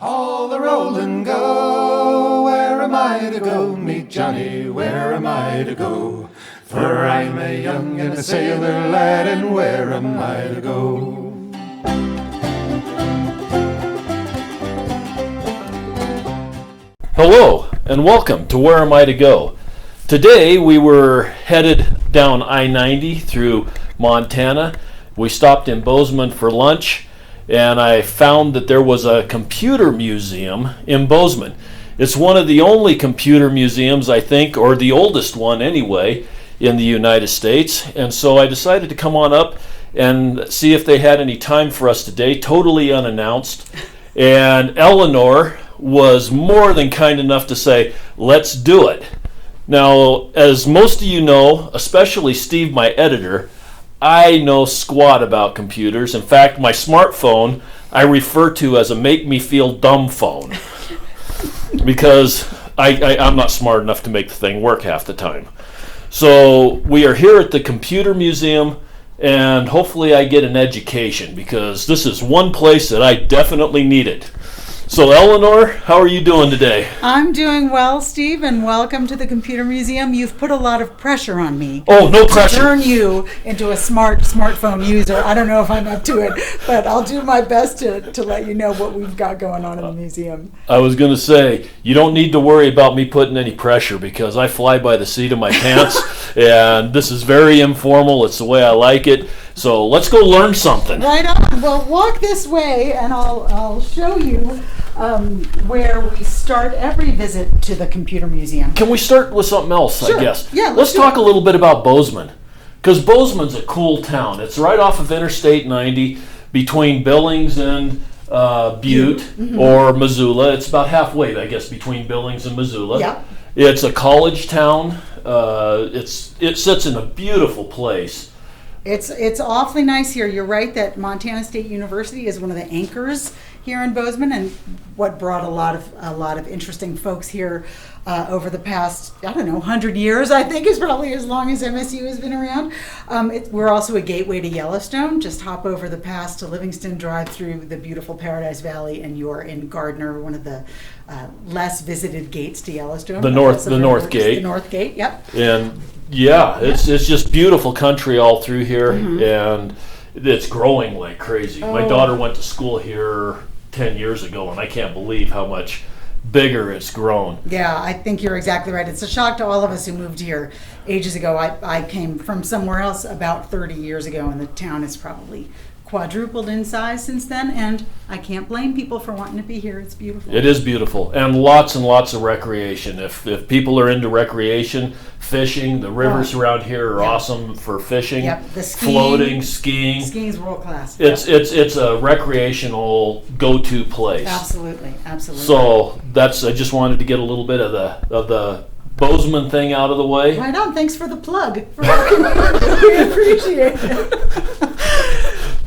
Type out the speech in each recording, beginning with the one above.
All the roll and go, where am I to go? Meet Johnny, where am I to go? For I'm a young and a sailor lad, and where am I to go? Hello, and welcome to Where Am I to Go? Today we were headed down I-90 through Montana. We stopped in Bozeman for lunch, and I found that there was a computer museum in Bozeman. It's one of the only computer museums, I think, or the oldest one anyway, in the United States. And so I decided to come on up and see if they had any time for us today, totally unannounced. And Eleanor was more than kind enough to say, let's do it. Now, as most of you know, especially Steve, my editor, I know squat about computers. In fact, my smartphone I refer to as a make me feel dumb phone because I'm not smart enough to make the thing work half the time. So we are here at the Computer Museum, and hopefully I get an education because this is one place that I definitely need it. So Eleanor, how are you doing today? I'm doing well, Steve, and welcome to the Computer Museum. You've put a lot of pressure on me. Oh, no pressure. To turn you into a smartphone user. I don't know if I'm up to it, but I'll do my best to let you know what we've got going on in the museum. I was going to say, you don't need to worry about me putting any pressure because I fly by the seat of my pants, and this is very informal. It's the way I like it. So let's go learn something. Right on. Well, walk this way, and I'll show you where we start every visit to the Computer Museum. Can we start with something else, Sure. I guess? Yeah, let's talk a little bit about Bozeman. Because Bozeman's a cool town. It's right off of Interstate 90 between Billings and Butte or Missoula. It's about halfway, I guess, between Billings and Missoula. Yep. It's a college town. It sits in a beautiful place. It's awfully nice here. You're right that Montana State University is one of the anchors here in Bozeman, and what brought a lot of interesting folks here over the past 100 years. I think is probably as long as MSU has been around. We're also a gateway to Yellowstone. Just hop over the pass to Livingston, drive through the beautiful Paradise Valley, and you're in Gardner, one of the less visited gates to Yellowstone. The North Gate. The North Gate. Yep. And yeah, it's just beautiful country all through here, and it's growing like crazy. My daughter went to school here 10 years ago, and I can't believe how much bigger it's grown. Yeah, I think you're exactly right. It's a shock to all of us who moved here ages ago. I came from somewhere else about 30 years ago, and the town has probably quadrupled in size since then, and I can't blame people for wanting to be here. It's beautiful. It is beautiful, and lots of recreation. If people are into recreation, fishing, the rivers around here are awesome for fishing. Yep, the skiing, floating, skiing. Skiing's world class. It's a recreational go-to place. Absolutely. So I just wanted to get a little bit of the Bozeman thing out of the way. Right on. Thanks for the plug. We appreciate it.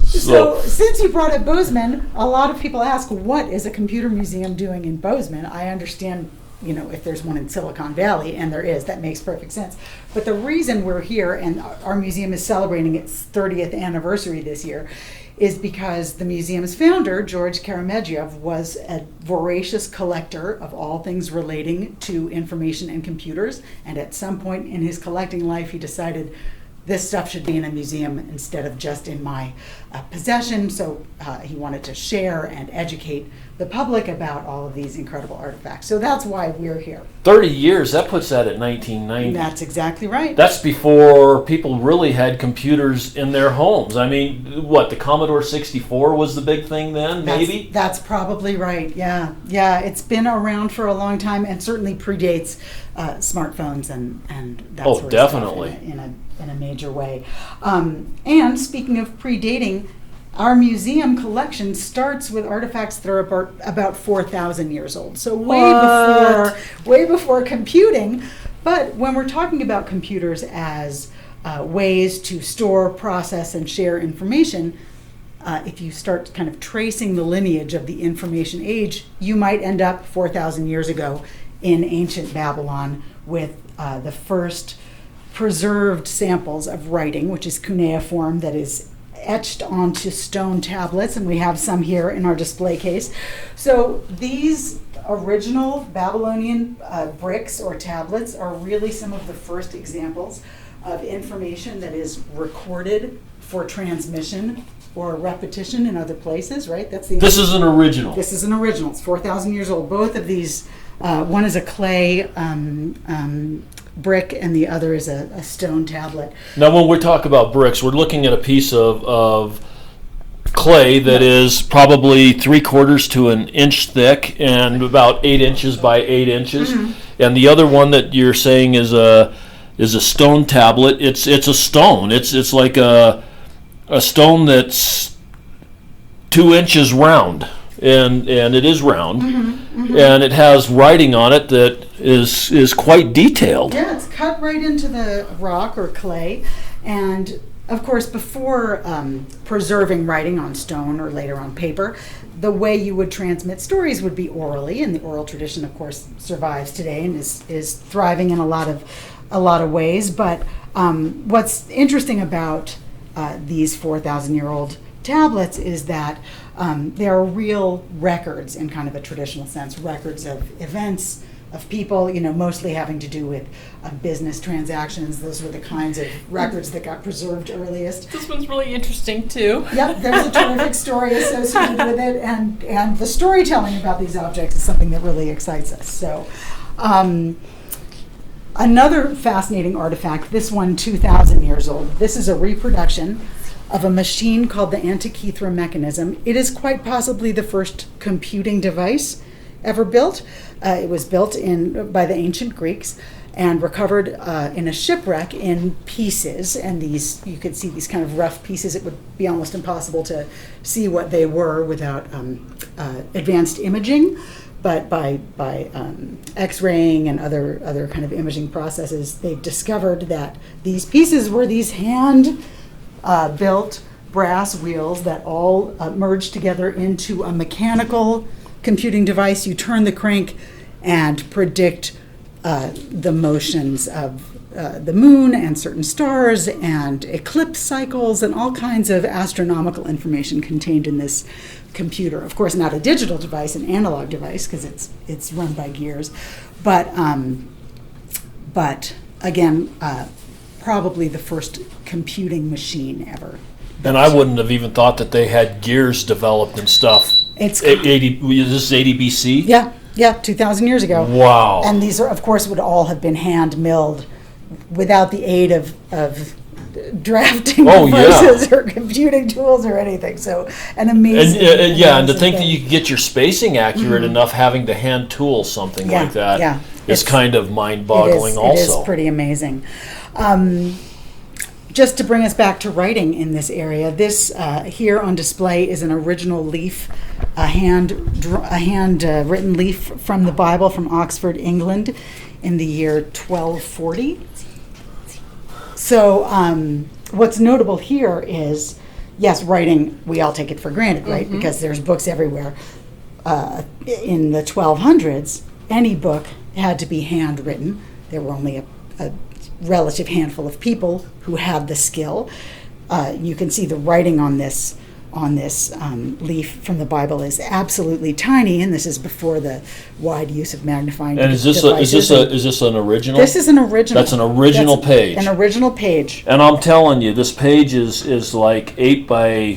So, since you brought up Bozeman, a lot of people ask, what is a computer museum doing in Bozeman? I understand, if there's one in Silicon Valley, and there is, that makes perfect sense. But the reason we're here, and our museum is celebrating its 30th anniversary this year, is because the museum's founder, George Keremedjiev, was a voracious collector of all things relating to information and computers. And at some point in his collecting life, he decided this stuff should be in a museum instead of just in my possession. So he wanted to share and educate the public about all of these incredible artifacts. So that's why we're here. 30 years, that puts that at 1990. That's exactly right. That's before people really had computers in their homes. I mean, the Commodore 64 was the big thing then, maybe? That's probably right, yeah. Yeah, it's been around for a long time and certainly predates smartphones and that sort of definitely. stuff in a major way. And speaking of predating, our museum collection starts with artifacts that are about 4,000 years old. So way before computing. But when we're talking about computers as ways to store, process, and share information, if you start kind of tracing the lineage of the information age, you might end up 4,000 years ago in ancient Babylon with the first preserved samples of writing, which is cuneiform, that is etched onto stone tablets, and we have some here in our display case. So these original Babylonian bricks or tablets are really some of the first examples of information that is recorded for transmission or repetition in other places, right? This is an original. This is an original. It's 4,000 years old. Both of these, one is a clay brick and the other is a stone tablet. Now, when we talk about bricks, we're looking at a piece of clay that is probably 3/4 to an inch thick and about 8 inches by 8 inches. Mm-hmm. And the other one that you're saying is a stone tablet. It's a stone. It's like a stone that's 2 inches round, and it is round, and it has writing on it that is quite detailed. Yeah, it's cut right into the rock or clay, and of course, before preserving writing on stone or later on paper, the way you would transmit stories would be orally, and the oral tradition, of course, survives today and is thriving in a lot of ways. But what's interesting about these 4,000-year-old tablets is that they are real records in kind of a traditional sense, records of events, of people, mostly having to do with business transactions. Those were the kinds of records that got preserved earliest. This one's really interesting too. Yep, there's a terrific story associated with it, and the storytelling about these objects is something that really excites us. So, another fascinating artifact, this one 2,000 years old. This is a reproduction of a machine called the Antikythera mechanism. It is quite possibly the first computing device ever built. It was built by the ancient Greeks and recovered in a shipwreck in pieces. And you could see these kind of rough pieces. It would be almost impossible to see what they were without advanced imaging. But by X-raying and other kind of imaging processes, they've discovered that these pieces were these hand-built brass wheels that all merged together into a mechanical computing device. You turn the crank and predict the motions of the moon and certain stars and eclipse cycles and all kinds of astronomical information contained in this computer. Of course, not a digital device, an analog device, because it's run by gears. But again, probably the first computing machine ever. And I wouldn't have even thought that they had gears developed and stuff. It's 80. This is 80 BC. Yeah, 2,000 years ago. Wow. And these are, of course, would all have been hand milled without the aid of drafting devices or computing tools or anything. So an amazing. And to think that you can get your spacing accurate enough having to hand tool something like that is kind of mind-boggling. Also, it is pretty amazing. Just to bring us back to writing in this area, this here on display is an original leaf, a hand written leaf from the Bible from Oxford, England, in the year 1240. So what's notable here is, yes, writing, we all take it for granted, right? Because there's books everywhere. In the 1200s, any book had to be handwritten. There were only a relative handful of people who had the skill. You can see the writing on this leaf from the Bible is absolutely tiny, and this is before the wide use of magnifying devices. And is this an original? This is an original. That's an original page. An original page. And I'm telling you, this page is like 8 by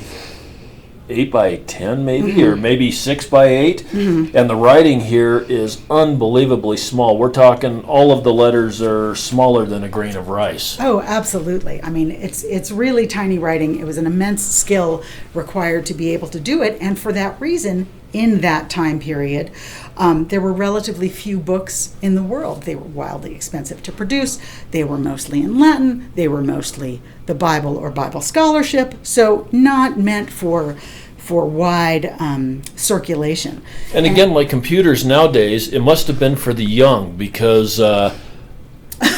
10 maybe, or maybe 6 by 8, and the writing here is unbelievably small. We're talking all of the letters are smaller than a grain of rice. Oh, absolutely. I mean, it's really tiny writing. It was an immense skill required to be able to do it, and for that reason, in that time period, there were relatively few books in the world. They were wildly expensive to produce. They were mostly in Latin. They were mostly the Bible or Bible scholarship, so not meant for wide circulation. And again, like computers nowadays, it must have been for the young, because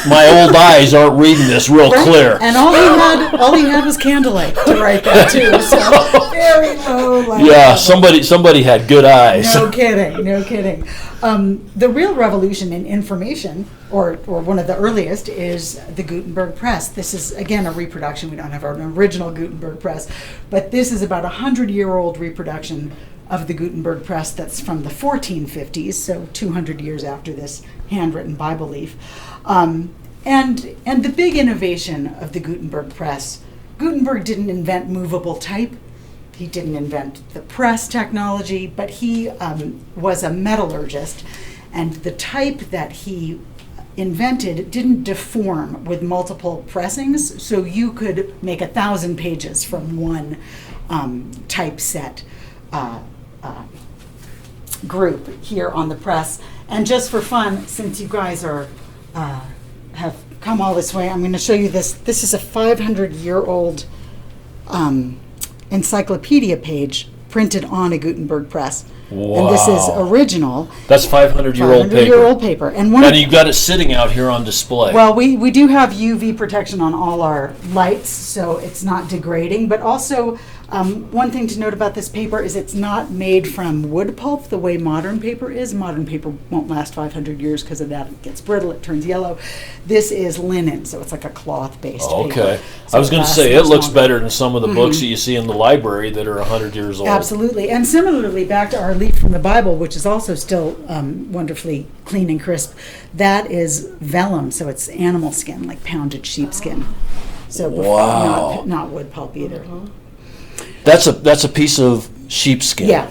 my old eyes aren't reading this real Right? clear. And all he had was candlelight to write that too. So very low light Yeah, level. somebody had good eyes. No kidding, no kidding. The real revolution in information, or one of the earliest, is the Gutenberg press. This is, again, a reproduction. We don't have an original Gutenberg press, but this is about a 100-year-old reproduction of the Gutenberg press that's from the 1450s, so 200 years after this handwritten Bible leaf. And the big innovation of the Gutenberg press, Gutenberg didn't invent movable type. He didn't invent the press technology, but he was a metallurgist, and the type that he invented didn't deform with multiple pressings, so you could make 1,000 pages from one typeset group here on the press. And just for fun, since you guys are have come all this way, I'm going to show you this. This is a 500-year-old encyclopedia page printed on a Gutenberg press. And this is Wow. original. That's 500-year-old paper. 500-year-old paper. And one And you've got it sitting out here on display. well, we do have UV protection on all our lights, so it's not degrading. But also, one thing to note about this paper is it's not made from wood pulp the way modern paper is. Modern paper won't last 500 years because of that. It gets brittle, it turns yellow. This is linen, so it's like a cloth-based paper. Okay. So I was going to lasts say, it much looks longer. better than some of the books that you see in the library that are 100 years old. Absolutely. And similarly, back to our leaf from the Bible, which is also still wonderfully clean and crisp, that is vellum, so it's animal skin, like pounded sheepskin. So Wow. not wood pulp either. That's a piece of sheepskin. Yeah,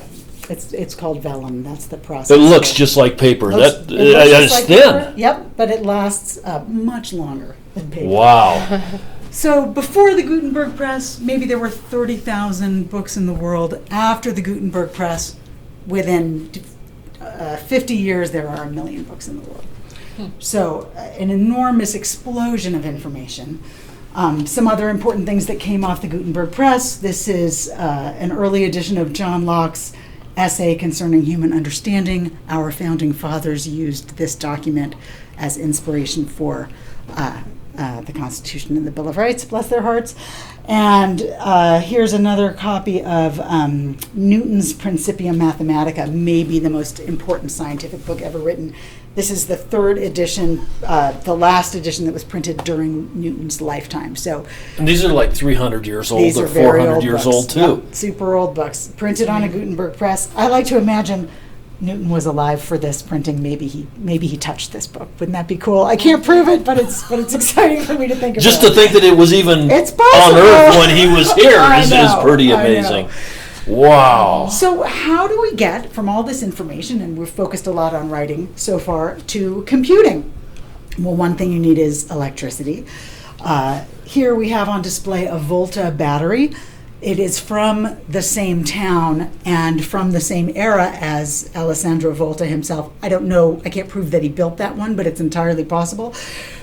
it's called vellum. That's the process. It looks just like paper. It That looks just it's like thin. paper. Yep, but it lasts much longer than paper. Wow. So before the Gutenberg press, maybe there were 30,000 books in the world. After the Gutenberg press, within 50 years, there are 1 million books in the world. So an enormous explosion of information. Some other important things that came off the Gutenberg press. This is an early edition of John Locke's essay concerning human understanding. Our founding fathers used this document as inspiration for the Constitution and the Bill of Rights, bless their hearts. And here's another copy of Newton's Principia Mathematica, maybe the most important scientific book ever written. This is the third edition, the last edition that was printed during Newton's lifetime. So And these are like 300 years old these or are very 400 old years books. old too. Yep, super old books, printed on a Gutenberg press. I like to imagine Newton was alive for this printing. Maybe he touched this book. Wouldn't that be cool? I can't prove it, but it's exciting for me to think about. Just to think that it was even It's on possible. Earth when he was here I is know, pretty I know. amazing. Wow. So how do we get from all this information, and we've focused a lot on writing so far, to computing? Well, one thing you need is electricity. Here we have on display a Volta battery. It is from the same town and from the same era as Alessandro Volta himself. I don't know, I can't prove that he built that one, but it's entirely possible.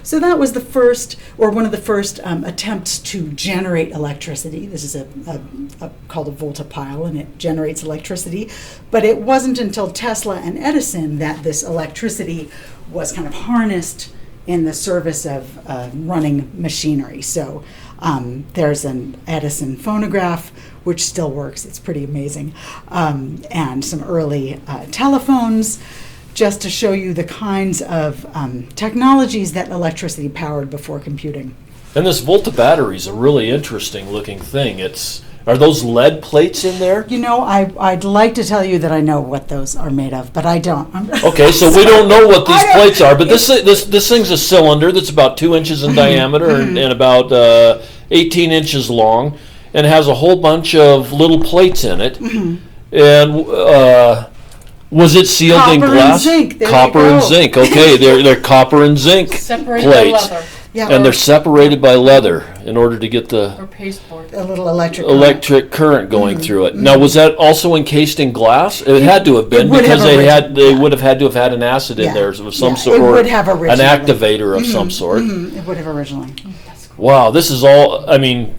So that was the first, or one of the first attempts to generate electricity. This is called a volta pile, and it generates electricity. But it wasn't until Tesla and Edison that this electricity was kind of harnessed in the service of running machinery. So there's an Edison phonograph, which still works. It's pretty amazing. And some early telephones, just to show you the kinds of technologies that electricity powered before computing. And this Volta battery is a really interesting looking thing. Are those lead plates in there? You know, I'd like to tell you that I know what those are made of, but I don't. Okay, so we don't know what these I don't- plates are, but this thing's a cylinder that's about 2 inches in diameter and about 18 inches long, and has a whole bunch of little plates in it. And was it sealed in Copper and glass? zinc, there you Copper and go. zinc. Okay, they're copper and zinc Separated by plates, leather Yeah, and they're separated by leather in order to get the or pasteboard. a little electric. electric current going through it. Now, was that also encased in glass? It had to have been would because have they yeah. would have had to have had an acid in Yeah. there of some Yeah, sort, it or would have an originally. activator of some sort. It would have originally. Wow, this is all. I mean,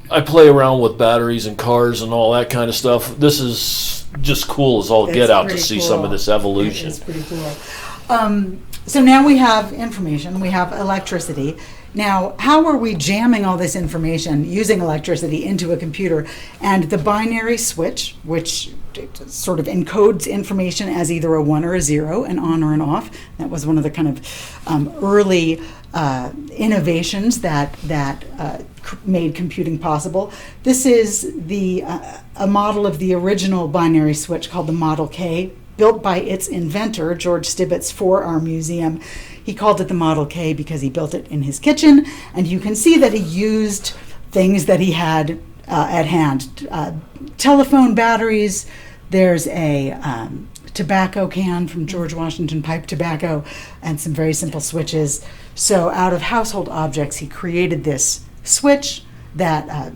I play around with batteries and cars and all that kind of stuff. This is just cool as all get It's out to pretty see cool. some of this evolution. It's pretty cool. So now we have information, we have electricity. Now, how are we jamming all this information using electricity into a computer? And the binary switch, which sort of encodes information as either a 1 or a 0, an on or an off. That was one of the kind of early innovations that made computing possible. This is a model of the original binary switch called the Model K, built by its inventor, George Stibitz, for our museum. He called it the Model K because he built it in his kitchen, and you can see that he used things that he had at hand. Telephone batteries, there's a tobacco can from George Washington pipe tobacco, and some very simple switches. So out of household objects, he created this switch that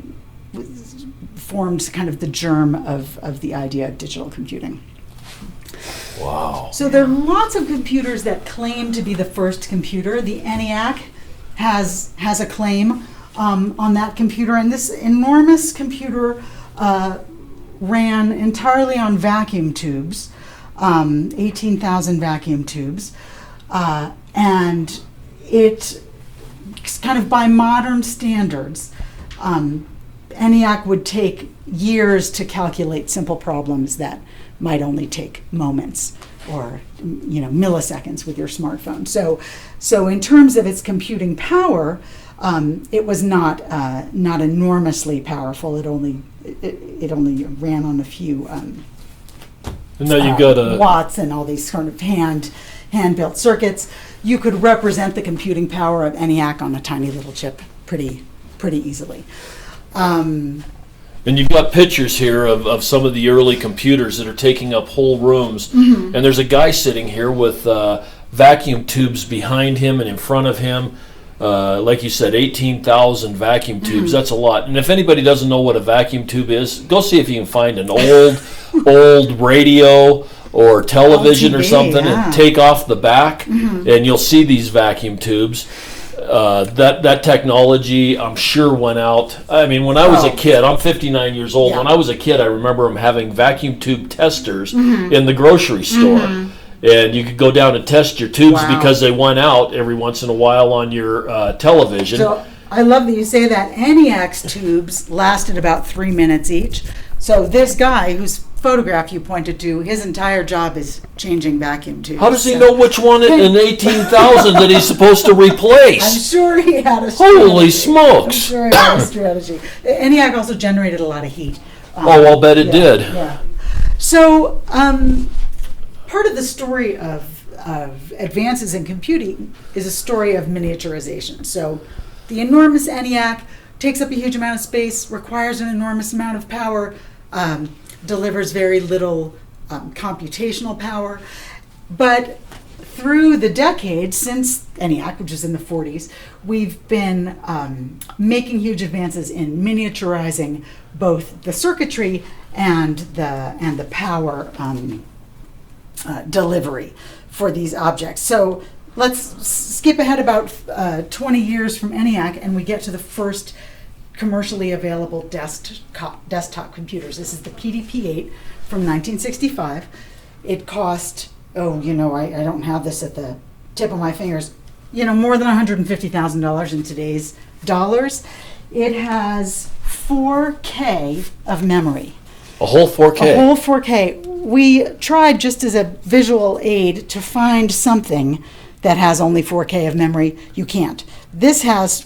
formed kind of the germ of the idea of digital computing. Wow. So there are lots of computers that claim to be the first computer. The ENIAC has a claim on that computer, and this enormous computer ran entirely on vacuum tubes, 18,000 vacuum tubes, and it kind of by modern standards, ENIAC would take years to calculate simple problems that might only take moments or milliseconds with your smartphone. So in terms of its computing power, it was not enormously powerful. It only ran on a few And now you've got watts and all these sort of hand-built circuits. You could represent the computing power of ENIAC on a tiny little chip pretty easily. And you've got pictures here of some of the early computers that are taking up whole rooms. Mm-hmm. And there's a guy sitting here with vacuum tubes behind him and in front of him. Like you said, 18,000 vacuum tubes. Mm-hmm. That's a lot. And if anybody doesn't know what a vacuum tube is, go see if you can find an old radio or television or something, and take off the back, and you'll see these vacuum tubes. That technology, I'm sure, went out. I mean, when I was a kid, I'm 59 years old. When I was a kid, I remember them having vacuum tube testers in the grocery store. And you could go down and test your tubes because they went out every once in a while on your television. So I love that you say that. ENIAC's tubes lasted about 3 minutes each. So this guy whose photograph you pointed to, his entire job is changing vacuum tubes. How does he know which one in 18,000 that he's supposed to replace? I'm sure he had a strategy. Holy smokes! I'm sure he had a strategy. ENIAC also generated a lot of heat. I'll bet it did. Yeah. So part of the story of advances in computing is a story of miniaturization. So the enormous ENIAC takes up a huge amount of space, requires an enormous amount of power, delivers very little computational power. But through the decades since ENIAC, which is in the 40s, we've been making huge advances in miniaturizing both the circuitry and the power delivery for these objects. So let's skip ahead about 20 years from ENIAC, and we get to the first commercially available desktop computers. This is the PDP-8 from 1965. It cost, I don't have this at the tip of my fingers, more than $150,000 in today's dollars. It has 4K of memory. A whole 4K? A whole 4K. We tried, just as a visual aid, to find something that has only 4K of memory. You can't. This has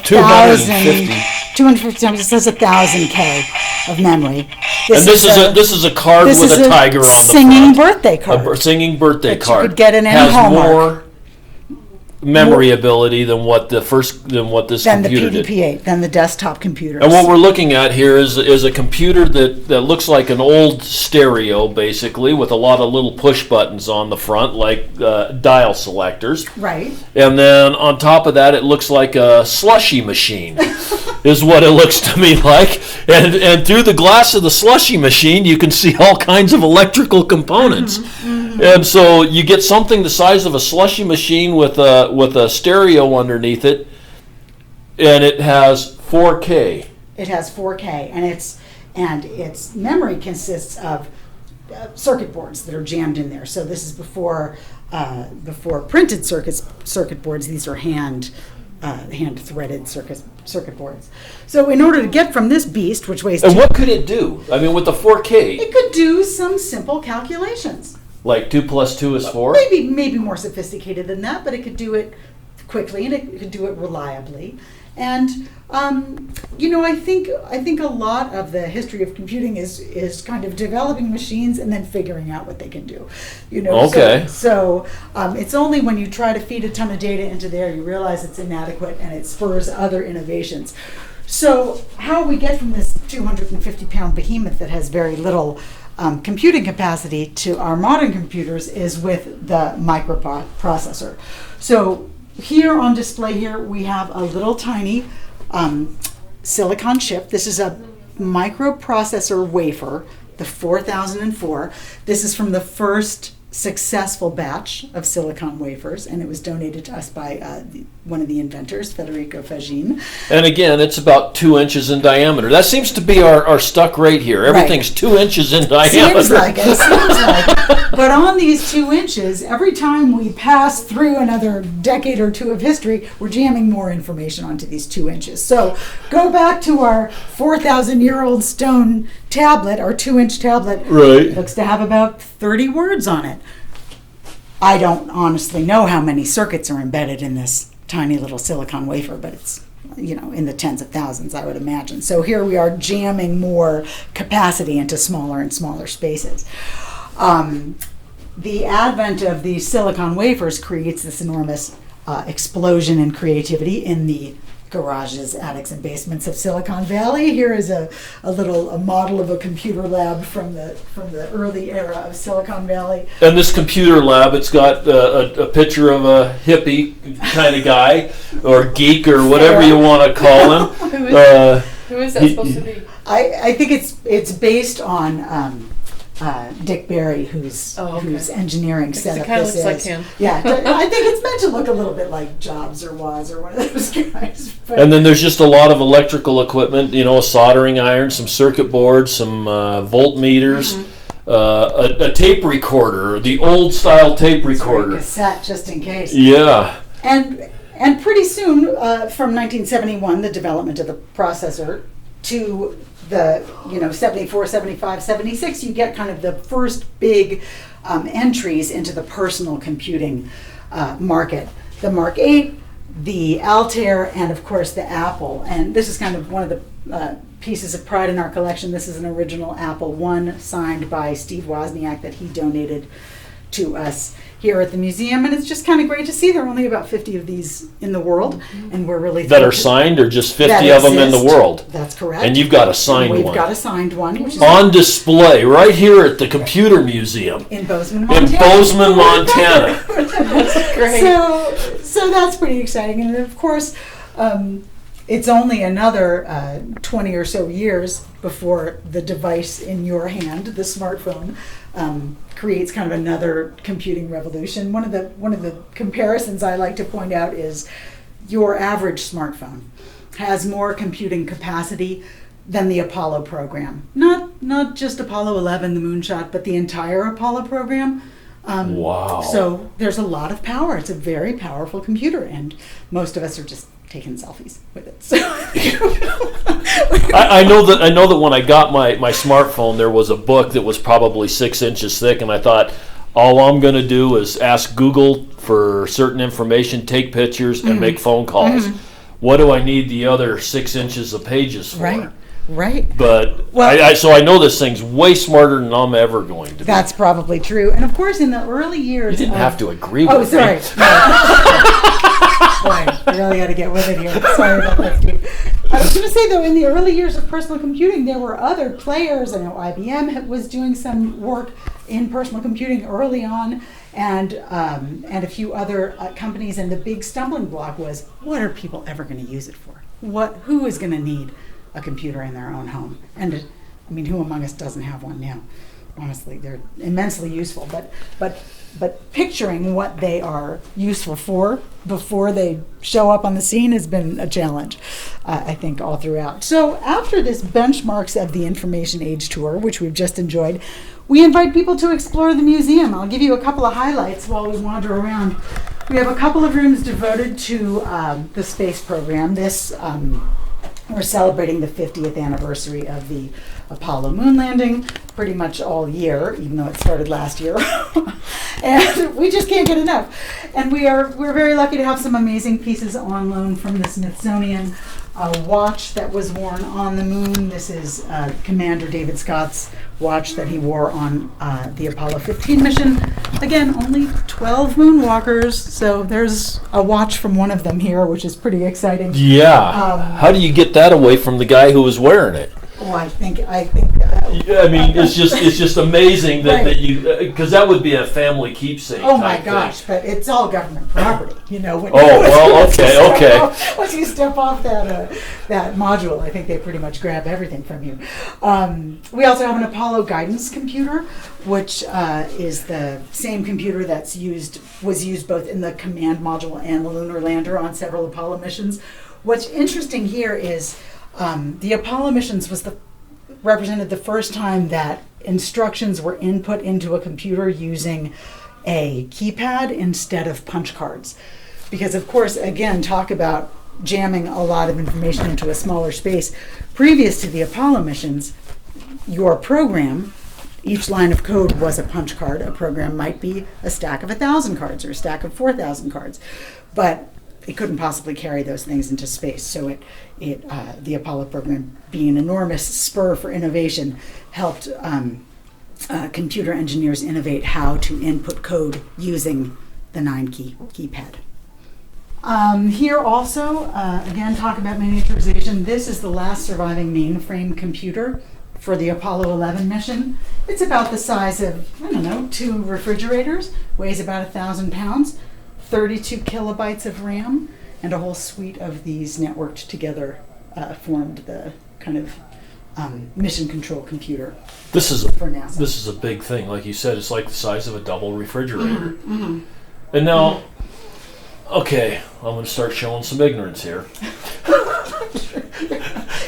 250 times. It says 1,000K of memory. This is a card with a tiger on the singing front. Birthday card. A singing birthday that card. You could get in any has Hallmark. More memory ability than what this computer did. Than the PDP-8, than the desktop computers. And what we're looking at here is a computer that looks like an old stereo, basically, with a lot of little push buttons on the front, like dial selectors. Right. And then on top of that, it looks like a slushy machine, is what it looks to me like. And through the glass of the slushy machine, you can see all kinds of electrical components. And so you get something the size of a slushy machine with a stereo underneath it, and it has 4K. It has 4K, and its memory consists of circuit boards that are jammed in there. So this is before printed circuit boards. These are hand threaded circuit boards. So in order to get from this beast, which weighs And what could it do? I mean, with the 4K, it could do some simple calculations. like 2 plus 2 is 4? Maybe more sophisticated than that, but it could do it quickly and it could do it reliably. And I think a lot of the history of computing is kind of developing machines and then figuring out what they can do. Okay. So it's only when you try to feed a ton of data into there you realize it's inadequate and it spurs other innovations. So how we get from this 250-pound behemoth that has very little computing capacity to our modern computers is with the microprocessor. So here on display here we have a little tiny silicon chip. This is a microprocessor wafer, the 4004. This is from the first successful batch of silicon wafers, and it was donated to us by one of the inventors, Federico Fagin. And again, it's about 2 inches in diameter. That seems to be our stuck rate here. Everything's 2 inches in diameter. Seems like it. But on these 2 inches, every time we pass through another decade or two of history, we're jamming more information onto these 2 inches. So go back to our 4,000-year-old stone tablet, our 2-inch tablet. Right. It looks to have about 30 words on it. I don't honestly know how many circuits are embedded in this tiny little silicon wafer, but it's in the tens of thousands, I would imagine. So here we are jamming more capacity into smaller and smaller spaces. The advent of these silicon wafers creates this enormous explosion in creativity in the garages, attics, and basements of Silicon Valley. Here is a model of a computer lab from the early era of Silicon Valley. And this computer lab, it's got a picture of a hippie kind of guy, or geek, or whatever you want to call him. Who is that supposed to be? I think it's based on Dick Berry, whose engineering setup kind of this looks is. like him. Yeah, I think it's meant to look a little bit like Jobs or Woz or one of those guys. But And then there's just a lot of electrical equipment, a soldering iron, some circuit boards, some voltmeters, a tape recorder, the old style tape recorder. cassette, just in case. Yeah. And pretty soon, from 1971, the development of the processor to the 74, 75, 76, you get kind of the first big entries into the personal computing market. The Mark VIII, the Altair, and of course the Apple. And this is kind of one of the pieces of pride in our collection. This is an original Apple I signed by Steve Wozniak that he donated to us here at the museum, and it's just kind of great to see. There are only about 50 of these in the world, and we're really That are signed, or just 50 that of them in the exist. world? That's correct. And you've got a signed We've one. got a signed one, which is On display right here at the Computer Museum in Bozeman, in Montana. Bozeman, Montana. That's great. So that's pretty exciting, and of course, it's only another 20 or so years before the device in your hand, the smartphone, creates kind of another computing revolution. One of the comparisons I like to point out is your average smartphone has more computing capacity than the Apollo program. Not just Apollo 11, the moonshot, but the entire Apollo program. Wow. So there's a lot of power. It's a very powerful computer, and most of us are just taking selfies with it. So I know that when I got my smartphone, there was a book that was probably 6 inches thick, and I thought, all I'm going to do is ask Google for certain information, take pictures, and make phone calls. What do I need the other 6 inches of pages for? Right. But Well- so I know this thing's way smarter than I'm ever going to be. That's probably true. And of course, in the early years, You didn't have to agree Oh, with sorry. me. Boy, I really got to get with it here. Sorry about that, Steve. I was going to say, though, in the early years of personal computing, there were other players. I know IBM was doing some work in personal computing early on, and a few other companies. And the big stumbling block was, what are people ever going to use it for? Who is going to need a computer in their own home? And I mean, who among us doesn't have one now? Honestly, they're immensely useful, but picturing what they are useful for before they show up on the scene has been a challenge, I think, all throughout. So after this Benchmarks of the Information Age tour, which we've just enjoyed, we invite people to explore the museum. I'll give you a couple of highlights while we wander around. We have a couple of rooms devoted to the space program. We're celebrating the 50th anniversary of the Apollo moon landing pretty much all year, even though it started last year. And we just can't get enough. And we're very lucky to have some amazing pieces on loan from the Smithsonian. A watch that was worn on the moon. This is Commander David Scott's watch that he wore on the Apollo 15 mission. Again, only 12 moonwalkers, so there's a watch from one of them here, which is pretty exciting. Yeah. How do you get that away from the guy who was wearing it? Oh, I think. Yeah, I mean, it's just amazing that, Right. that you, because that would be a family keepsake. Oh my type gosh! thing. But it's all government property, you know. When, Oh, well, okay. Once you step off that module, I think they pretty much grab everything from you. We also have an Apollo guidance computer, which is the same computer was used both in the command module and the lunar lander on several Apollo missions. What's interesting here is the Apollo missions represented the first time that instructions were input into a computer using a keypad instead of punch cards. Because of course, again, talk about jamming a lot of information into a smaller space. Previous to the Apollo missions, your program, each line of code was a punch card. A program might be a stack of 1,000 cards or a stack of 4,000 cards. But it couldn't possibly carry those things into space. So the Apollo program, being an enormous spur for innovation, helped computer engineers innovate how to input code using the 9-key keypad. Here also, again, talk about miniaturization. This is the last surviving mainframe computer for the Apollo 11 mission. It's about the size of, 2 refrigerators, weighs about 1,000 pounds. 32 kilobytes of RAM, and a whole suite of these networked together formed the kind of mission control computer for NASA. This is a big thing. Like you said, it's like the size of a double refrigerator. Mm-hmm. And now, okay, I'm going to start showing some ignorance here.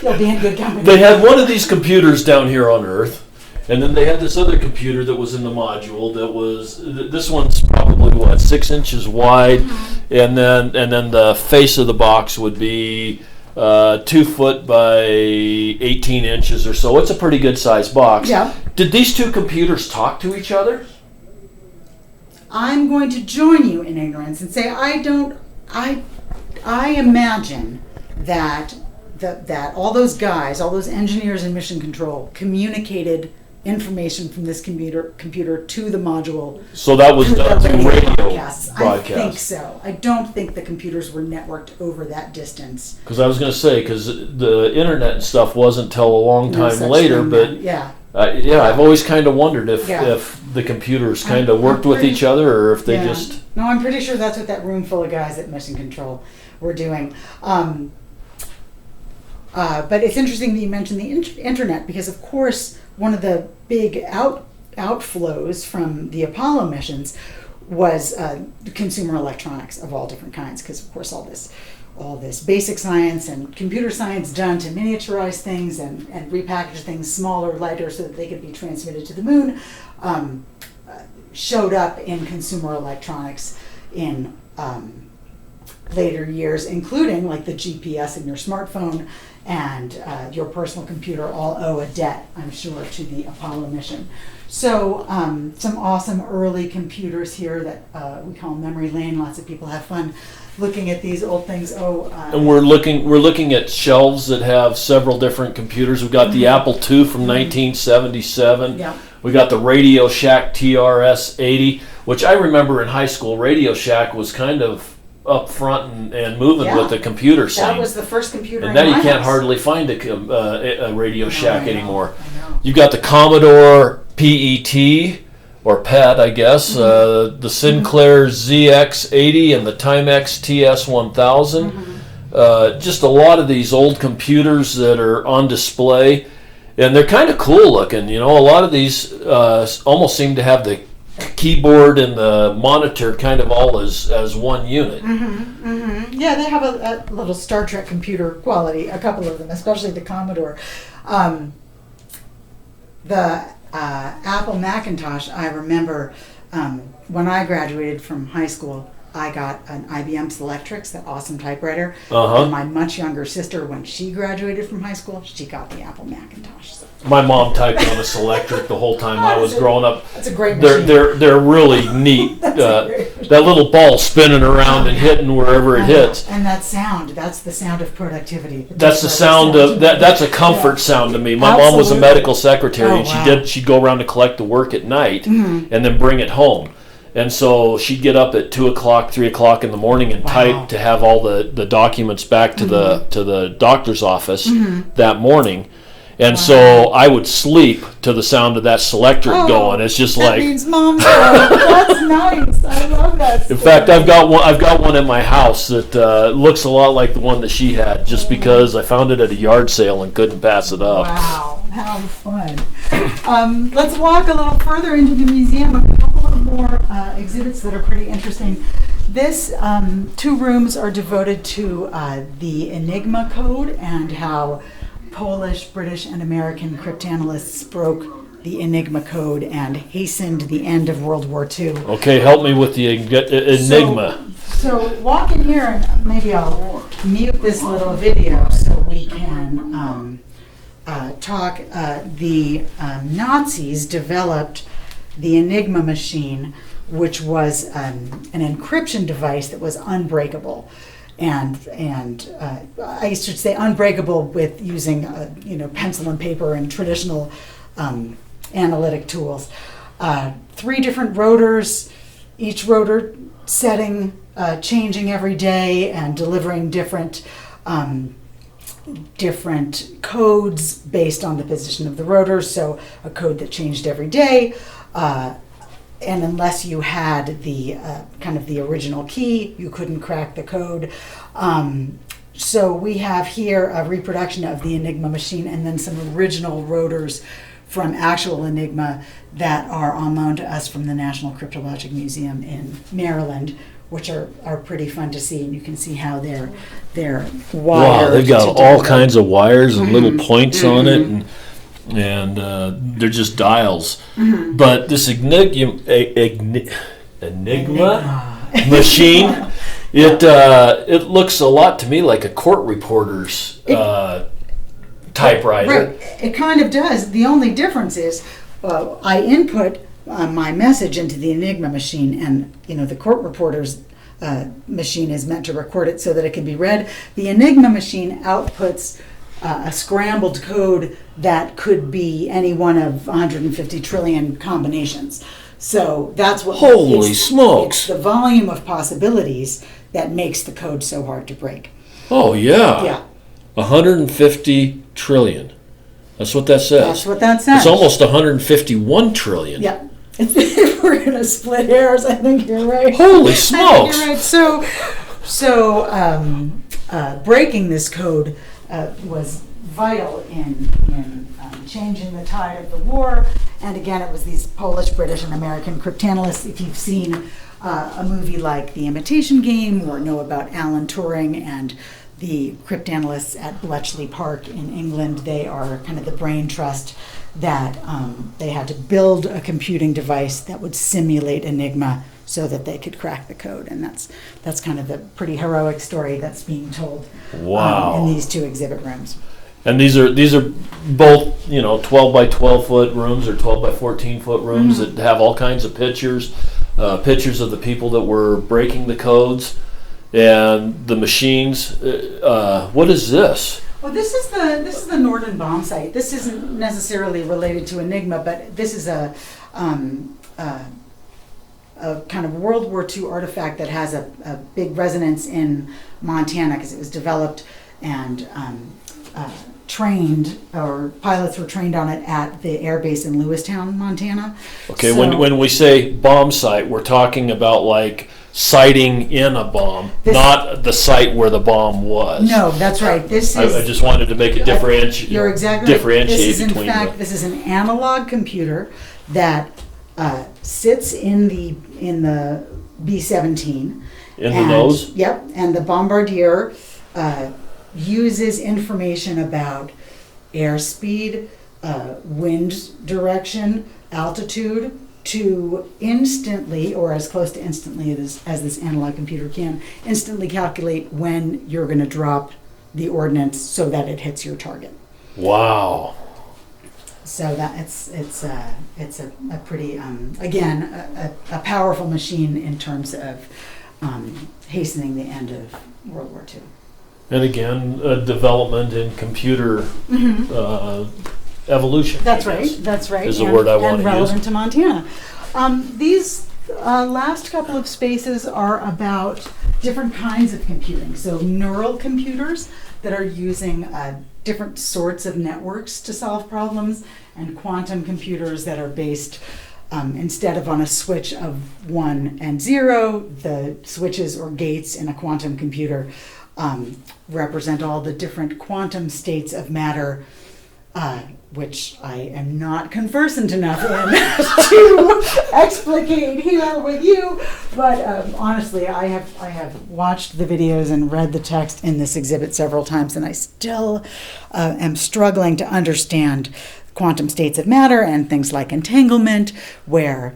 You'll be in good company. They had one of these computers down here on Earth, and then they had this other computer that was in the module that was, this one's probably 6 inches wide, and then the face of the box would be 2 foot by 18 inches or so. It's a pretty good sized box. Yeah. Did these two computers talk to each other? I'm going to join you in ignorance and say I imagine that all those guys, all those engineers in mission control communicated information from this computer to the module. So that was done through radio broadcasts. broadcast. I think so. I don't think the computers were networked over that distance. Because I was going to say, because the internet and stuff wasn't till a long No time such later, thing but then. Yeah. I've always kind of wondered if the computers kind of I'm worked with pretty- each other, or if they Yeah. just. No, I'm pretty sure that's what that room full of guys at Mission Control were doing. But it's interesting that you mentioned the internet, because of course one of the big outflows from the Apollo missions was consumer electronics of all different kinds, because of course all this basic science and computer science done to miniaturize things and repackage things smaller, lighter, so that they could be transmitted to the moon, showed up in consumer electronics in later years, including like the GPS in your smartphone and your personal computer all owe a debt, I'm sure, to the Apollo mission. So some awesome early computers here that we call memory lane. Lots of people have fun looking at these old things. And we're looking at shelves that have several different computers. We've got the Apple II from 1977. Yeah. We got the Radio Shack TRS-80, which I remember in high school. Radio Shack was kind of up front and moving with the computer scene. That was the first computer. And now in you my can't house. hardly find a Radio Shack I know, anymore. I know. You've got the Commodore PET, or PET, I guess, the Sinclair ZX80 and the Timex TS1000. Just a lot of these old computers that are on display, and they're kind of cool looking. You know, a lot of these almost seem to have the keyboard and the monitor kind of all as one unit. Yeah, they have a little Star Trek computer quality, a couple of them, especially the Commodore. The Apple Macintosh, I remember when I graduated from high school, I got an IBM Selectrix, that awesome typewriter. Uh-huh. And my much younger sister, when she graduated from high school, she got the Apple Macintosh. So. My mom typed on a Selectric the whole time I was growing up. That's a great machine. They're really neat. That little ball spinning around and hitting wherever it hits. And that sound, that's the sound of productivity. That's the sound of that. That's a comfort sound to me. My mom was a medical secretary, and she'd go around to collect the work at night and then bring it home. And so she'd get up at 2 o'clock, 3 o'clock in the morning and type to have all the documents back to the doctor's office that morning. And so I would sleep to the sound of that Selectric going. It's just that means mom's home. That's nice. I love that. In fact, I've got one at my house that looks a lot like the one that she had, just because I found it at a yard sale and couldn't pass it up. Wow, how fun. Let's walk a little further into the museum. A couple of more exhibits that are pretty interesting. This 2 rooms are devoted to the Enigma Code and how Polish, British, and American cryptanalysts broke the Enigma Code and hastened the end of World War II. Okay, help me with the Enigma. So walk in here, and maybe I'll mute this little video so we can talk. The Nazis developed the Enigma machine, which was an encryption device that was unbreakable. And I should say unbreakable with using pencil and paper and traditional analytic tools. 3 different rotors, each rotor setting changing every day and delivering different codes based on the position of the rotors. So a code that changed every day. And unless you had the kind of the original key, you couldn't crack the code. So we have here a reproduction of the Enigma machine and then some original rotors from actual Enigma that are on loan to us from the National Cryptologic Museum in Maryland, which are pretty fun to see. And you can see how they're wired. Wow, they've got all kinds of wires and little points on it. And they're just dials. But this Enigma machine, it looks a lot to me like a court reporter's typewriter. Right, it kind of does. The only difference is I input my message into the Enigma machine, and the court reporter's machine is meant to record it so that it can be read. The Enigma machine outputs a scrambled code that could be any one of 150 trillion combinations. So that's what. Holy smokes! It's the volume of possibilities that makes the code so hard to break. Oh yeah. Yeah. 150 trillion. That's what that says. That's what that says. It's almost 151 trillion. Yeah. If we're gonna split hairs, I think you're right. Holy smokes! I think you're right. So breaking this code was vital in changing the tide of the war. And again, it was these Polish, British, and American cryptanalysts. If you've seen a movie like The Imitation Game or know about Alan Turing and the cryptanalysts at Bletchley Park in England, they are kind of the brain trust that they had to build a computing device that would simulate Enigma so that they could crack the code. And that's kind of the pretty heroic story that's being told in these 2 exhibit rooms. And these are both 12 by 12 foot rooms or 12 by 14 foot rooms that have all kinds of pictures of the people that were breaking the codes and the machines. What is this? Well, this is the Norden bomb site. This isn't necessarily related to Enigma, but this is a kind of World War II artifact that has a big resonance in Montana because it was developed and trained, or pilots were trained on it at the air base in Lewistown, Montana. Okay, when we say bomb site, we're talking about like sighting in a bomb, not the site where the bomb was. No, that's right. I just wanted to make a differentiate. You're exactly right. This is an analog computer that sits in the B-17. In the nose? Yep, and the bombardier uses information about airspeed, wind direction, altitude, to instantly, or as close to instantly as this analog computer can, instantly calculate when you're going to drop the ordnance so that it hits your target. Wow. So that it's a pretty again a powerful machine in terms of hastening the end of World War II. And again, development in computer evolution. That's right. That's right. Is the word I want to use. And relevant to Montana. These last couple of spaces are about different kinds of computing. So neural computers that are using different sorts of networks to solve problems, and quantum computers that are based instead of on a switch of 1 and 0, the switches or gates in a quantum computer represent all the different quantum states of matter, which I am not conversant enough in to explicate here with you. But honestly, I have watched the videos and read the text in this exhibit several times, and I still am struggling to understand quantum states of matter and things like entanglement, where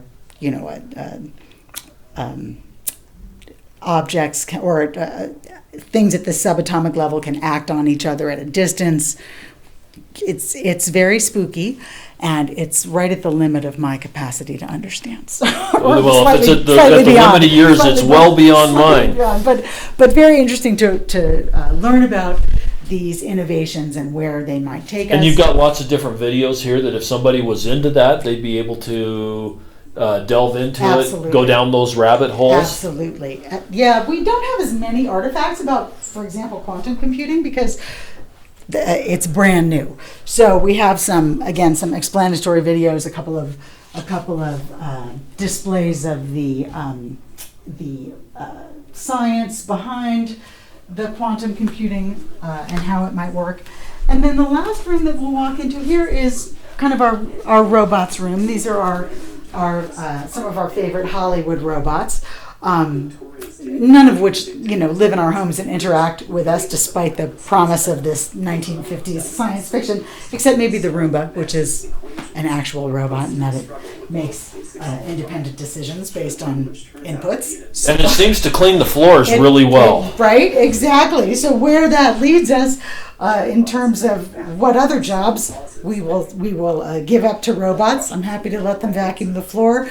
objects or things at the subatomic level can act on each other at a distance. It's very spooky, and it's right at the limit of my capacity to understand. So, well, if it's at the limit of yours, it's well beyond mine. Beyond, but very interesting to learn about these innovations and where they might take us. And you've got lots of different videos here that if somebody was into that, they'd be able to delve into Absolutely. it, go down those rabbit holes. Absolutely. Yeah, we don't have as many artifacts about, for example, quantum computing because it's brand new. So we have some explanatory videos, a couple of displays of the science behind the quantum computing and how it might work. And then the last room that we'll walk into here is kind of our robots room. These are our some of our favorite Hollywood robots. None of which live in our homes and interact with us, despite the promise of this 1950s science fiction, except maybe the Roomba, which is an actual robot and that it makes independent decisions based on inputs. So, and it seems to clean the floors really well. Right, exactly. So where that leads us in terms of what other jobs we will give up to robots, I'm happy to let them vacuum the floor.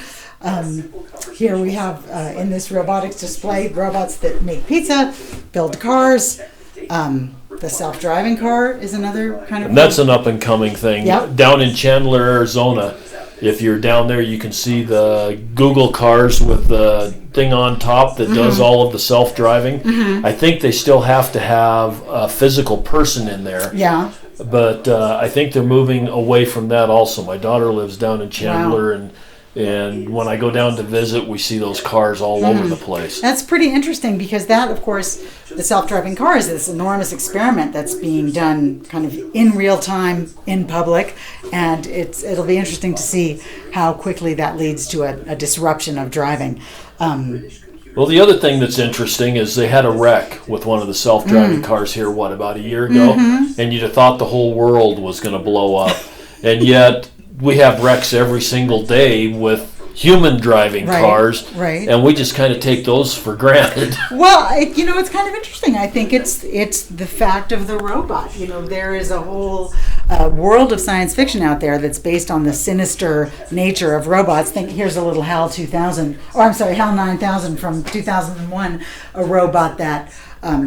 Here we have in this robotics display robots that make pizza, build cars. The self-driving car is another kind of... And that's an up-and-coming thing. Yep. Down in Chandler, Arizona, if you're down there, you can see the Google cars with the thing on top that does all of the self-driving. I think they still have to have a physical person in there. Yeah. But I think they're moving away from that also. My daughter lives down in Chandler, and when I go down to visit, we see those cars all over the place. That's pretty interesting because that, of course, the self-driving car is this enormous experiment that's being done kind of in real time in public, and it'll be interesting to see how quickly that leads to a disruption of driving. Well, the other thing that's interesting is they had a wreck with one of the self-driving cars here, about a year ago, and you'd have thought the whole world was going to blow up, and yet we have wrecks every single day with human driving cars, and we just kind of take those for granted. Well, it's kind of interesting. I think it's the fact of the robot. There is a whole world of science fiction out there that's based on the sinister nature of robots. Here's a little HAL 9000 from 2001, a robot that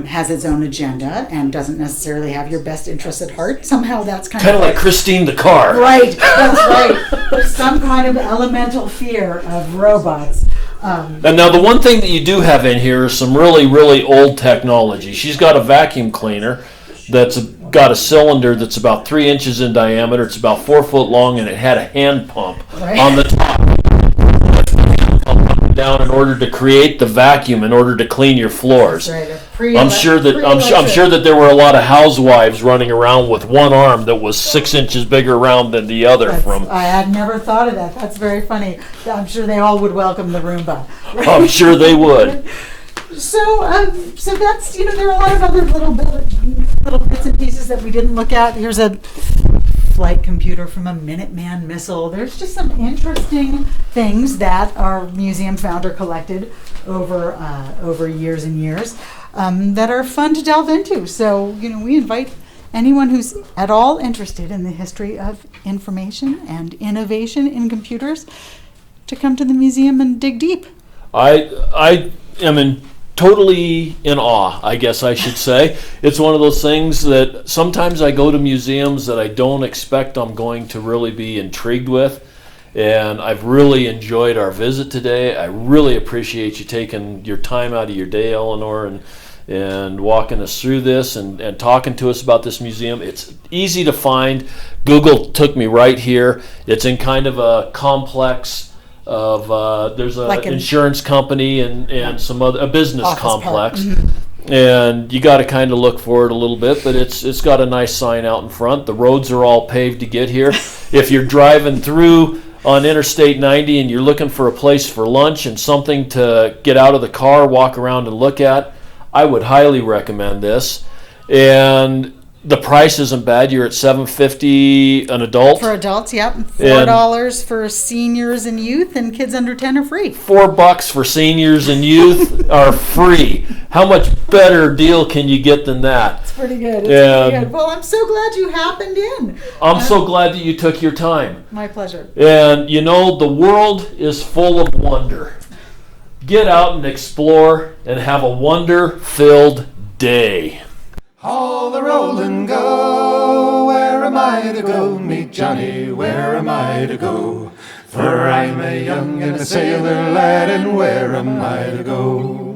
has its own agenda and doesn't necessarily have your best interests at heart. Somehow that's kind of like Christine the car. Right, that's right. There's some kind of elemental fear of robots. And now the one thing that you do have in here is some really, really old technology. She's got a vacuum cleaner that's got a cylinder that's about 3 inches in diameter. It's about 4 foot long, and it had a hand pump on the top. Down in order to create the vacuum in order to clean your floors. That's right. I'm sure that there were a lot of housewives running around with one arm that was 6 inches bigger around than the other. I had never thought of that. That's very funny. I'm sure they all would welcome the Roomba. Right? I'm sure they would. So that's there are a lot of other little bits and pieces that we didn't look at. Here's a flight computer from a Minuteman missile. There's just some interesting things that our museum founder collected over years and years that are fun to delve into. So, we invite anyone who's at all interested in the history of information and innovation in computers to come to the museum and dig deep. I am totally in awe, I guess I should say. It's one of those things that sometimes I go to museums that I don't expect I'm going to really be intrigued with. And I've really enjoyed our visit today. I really appreciate you taking your time out of your day, Eleanor, and walking us through this and talking to us about this museum. It's easy to find. Google took me right here. It's in kind of a complex of there's an insurance company and some other, a business complex. And you got to kind of look for it a little bit, but it's got a nice sign out in front. The roads are all paved to get here. If you're driving through on Interstate 90 and you're looking for a place for lunch and something to get out of the car, walk around and look at, I would highly recommend this. And the price isn't bad. You're at $7.50 an adult. For adults, yep. $4 for seniors and youth, and kids under 10 are free. $4 for seniors and youth are free. How much better deal can you get than that? It's pretty good. Pretty good. Well, I'm so glad you happened in. I'm so glad that you took your time. My pleasure. And the world is full of wonder. Get out and explore and have a wonder-filled day. All the roll and go, where am I to go? Meet Johnny, where am I to go? For I'm a young and a sailor lad, and where am I to go?